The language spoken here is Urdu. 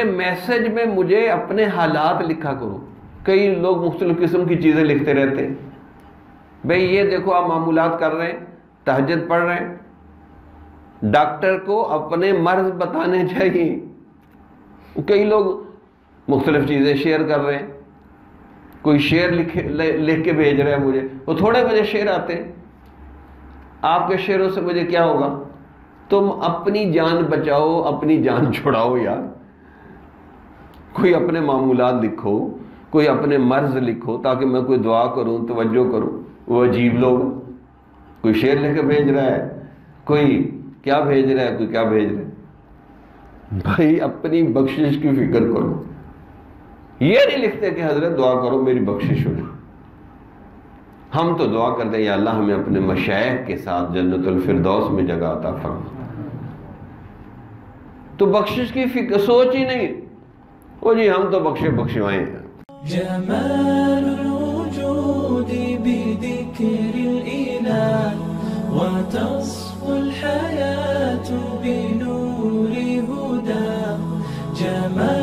میسج میں مجھے اپنے حالات لکھا کرو. کئی لوگ مختلف قسم کی چیزیں لکھتے رہتے ہیں. بھئی یہ دیکھو آپ معمولات کر رہے ہیں، تہجد پڑھ رہے ہیں. ڈاکٹر کو اپنے مرض بتانے چاہیے. کئی لوگ مختلف چیزیں شیئر کر رہے ہیں. کوئی شعر لکھ کے بھیج رہا ہے مجھے، وہ تھوڑے مجھے شعر آتے ہیں. آپ کے شعروں سے مجھے کیا ہوگا؟ تم اپنی جان بچاؤ، اپنی جان چھڑاؤ یار. کوئی اپنے معمولات لکھو، کوئی اپنے مرض لکھو تاکہ میں کوئی دعا کروں، توجہ کروں. وہ عجیب لوگ، کوئی شعر لکھ کے بھیج رہا ہے، کوئی کیا بھیج رہا ہے، کوئی کیا بھیج رہا ہے. بھائی اپنی بخشش کی فکر کرو. یہ نہیں لکھتے کہ حضرت دعا کرو میری بخشش ہو جائے. ہم تو دعا کرتے ہیں یا اللہ ہمیں اپنے مشائخ کے ساتھ جنت الفردوس میں جگہ عطا فرما. تو بخشش کی فکر سوچ ہی نہیں. وہ جی ہم تو بخشوائے ہیں. جمال الوجود بذكر الإله وتصفو الحياة بنور هداه. جمال